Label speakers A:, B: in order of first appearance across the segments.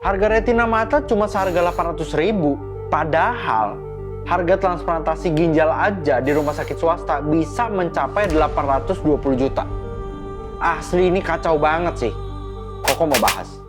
A: Harga retina mata cuma seharga 800.000. Padahal harga transplantasi ginjal aja di rumah sakit swasta bisa mencapai 820 juta. Asli ini kacau banget sih. Koko mau bahas.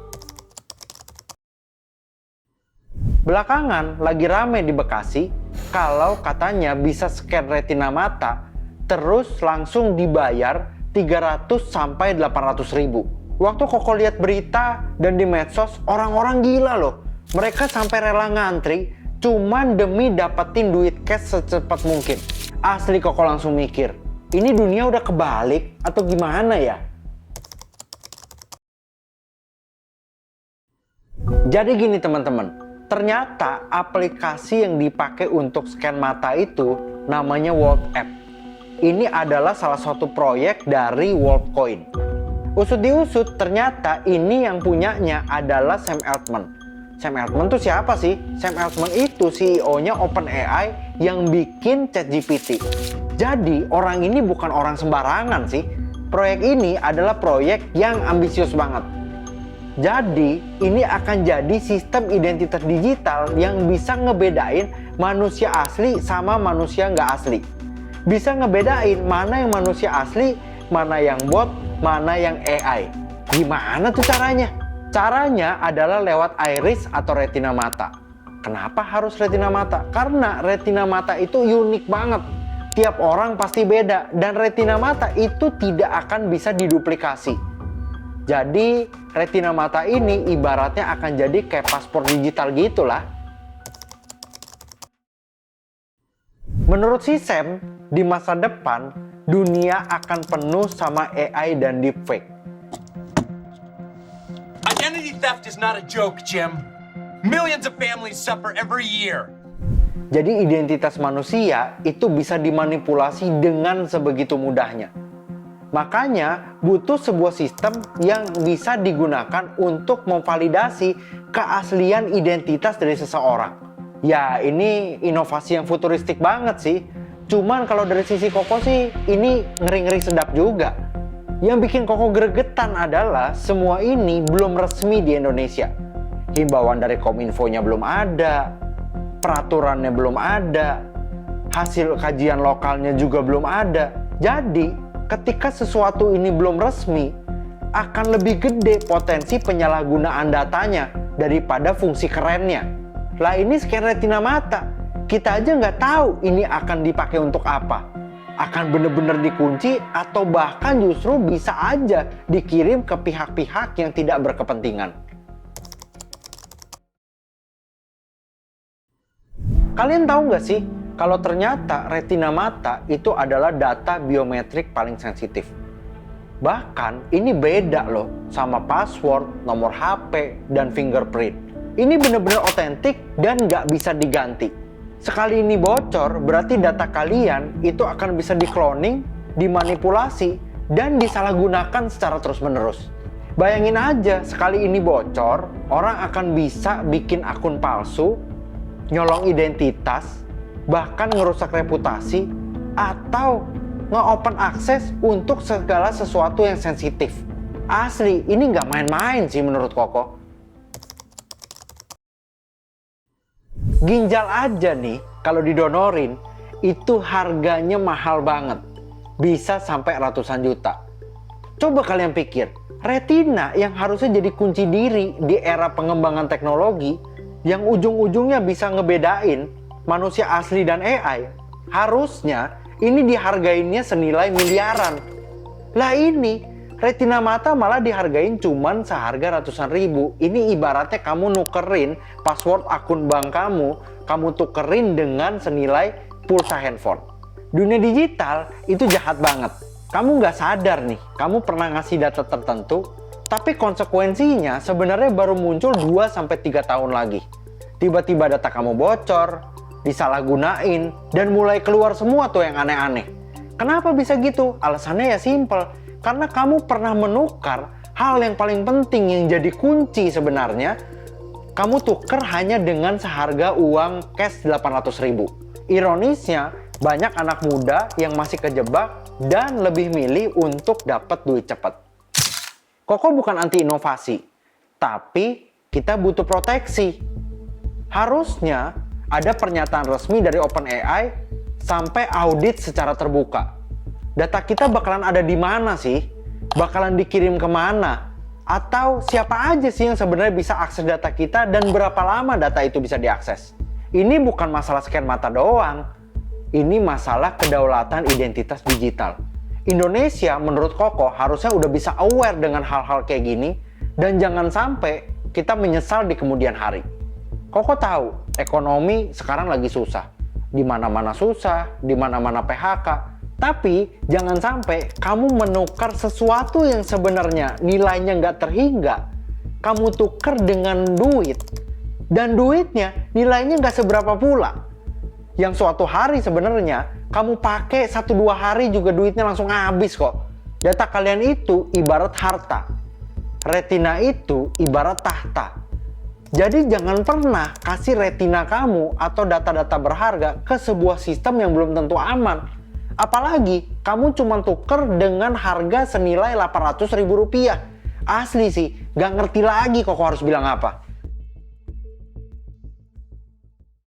A: Belakangan lagi rame di Bekasi kalau katanya bisa scan retina mata terus langsung dibayar 300 sampai 800 ribu. Waktu Koko lihat berita dan di medsos, orang-orang gila loh. Mereka sampai rela ngantri cuman demi dapetin duit cash secepat mungkin. Asli Koko langsung mikir, ini dunia udah kebalik atau gimana ya? Jadi gini teman-teman, ternyata aplikasi yang dipakai untuk scan mata itu namanya WorldApp. Ini adalah salah satu proyek dari WorldCoin. Usut diusut, ternyata ini yang punyanya adalah Sam Altman. Sam Altman tuh siapa sih? Sam Altman itu CEO-nya OpenAI yang bikin ChatGPT. Jadi orang ini bukan orang sembarangan sih. Proyek ini adalah proyek yang ambisius banget. Jadi ini akan jadi sistem identitas digital yang bisa ngebedain manusia asli sama manusia nggak asli. Bisa ngebedain mana yang manusia asli, mana yang bot, mana yang AI. Gimana tuh caranya? Caranya adalah lewat iris atau retina mata. Kenapa harus retina mata? Karena retina mata itu unik banget. Tiap orang pasti beda dan retina mata itu tidak akan bisa diduplikasi. Jadi retina mata ini ibaratnya akan jadi kayak paspor digital gitulah. Menurut si Sam, di masa depan dunia akan penuh sama AI dan deepfake.
B: Identity theft is not a joke, Jim. Millions of families suffer every year.
A: Jadi identitas manusia itu bisa dimanipulasi dengan sebegitu mudahnya. Makanya butuh sebuah sistem yang bisa digunakan untuk memvalidasi keaslian identitas dari seseorang. Ya ini inovasi yang futuristik banget sih. Cuman kalau dari sisi Koko sih ini ngeri-ngeri sedap juga. Yang bikin Koko gregetan adalah semua ini belum resmi di Indonesia. Himbauan dari Kominfo-nya belum ada, peraturannya belum ada, hasil kajian lokalnya juga belum ada. Jadi ketika sesuatu ini belum resmi, akan lebih gede potensi penyalahgunaan datanya daripada fungsi kerennya. Lah ini scan retina mata, kita aja nggak tahu ini akan dipakai untuk apa. Akan bener-bener dikunci atau bahkan justru bisa aja dikirim ke pihak-pihak yang tidak berkepentingan. Kalian tahu nggak sih kalau ternyata retina mata itu adalah data biometrik paling sensitif. Bahkan ini beda loh sama password, nomor HP, dan fingerprint. Ini bener-bener otentik dan nggak bisa diganti. Sekali ini bocor, berarti data kalian itu akan bisa di-cloning, dimanipulasi, dan disalahgunakan secara terus-menerus. Bayangin aja, sekali ini bocor, orang akan bisa bikin akun palsu, nyolong identitas, bahkan ngerusak reputasi, atau nge-open akses untuk segala sesuatu yang sensitif. Asli, ini nggak main-main sih menurut Koko. Ginjal aja nih, kalau didonorin, itu harganya mahal banget. Bisa sampai ratusan juta. Coba kalian pikir, retina yang harusnya jadi kunci diri di era pengembangan teknologi, yang ujung-ujungnya bisa ngebedain manusia asli dan AI, harusnya ini dihargainnya senilai miliaran. Lah ini, retina mata malah dihargain cuman seharga ratusan ribu. Ini ibaratnya kamu nukerin password akun bank kamu tukerin dengan senilai pulsa handphone. Dunia digital itu jahat banget. Kamu nggak sadar nih, kamu pernah ngasih data tertentu, tapi konsekuensinya sebenarnya baru muncul 2-3 tahun lagi. Tiba-tiba data kamu bocor, disalahgunain, dan mulai keluar semua tuh yang aneh-aneh. Kenapa bisa gitu? Alasannya ya simple. Karena kamu pernah menukar hal yang paling penting yang jadi kunci sebenarnya, kamu tuker hanya dengan seharga uang cash 800.000. Ironisnya, banyak anak muda yang masih kejebak dan lebih milih untuk dapat duit cepat. Koko bukan anti inovasi, tapi kita butuh proteksi. Harusnya ada pernyataan resmi dari OpenAI sampai audit secara terbuka. Data kita bakalan ada di mana sih? Bakalan dikirim kemana? Atau siapa aja sih yang sebenarnya bisa akses data kita dan berapa lama data itu bisa diakses? Ini bukan masalah scan mata doang. Ini masalah kedaulatan identitas digital. Indonesia menurut Koko harusnya udah bisa aware dengan hal-hal kayak gini dan jangan sampai kita menyesal di kemudian hari. Koko tahu ekonomi sekarang lagi susah. Di mana-mana susah, di mana-mana PHK. Tapi jangan sampai kamu menukar sesuatu yang sebenarnya nilainya nggak terhingga. Kamu tukar dengan duit. Dan duitnya nilainya nggak seberapa pula. Yang suatu hari sebenarnya kamu pakai 1-2 hari juga duitnya langsung habis kok. Data kalian itu ibarat harta. Retina itu ibarat tahta. Jadi jangan pernah kasih retina kamu atau data-data berharga ke sebuah sistem yang belum tentu aman. Apalagi kamu cuma tuker dengan harga senilai Rp800.000. Asli sih, gak ngerti lagi kok harus bilang apa.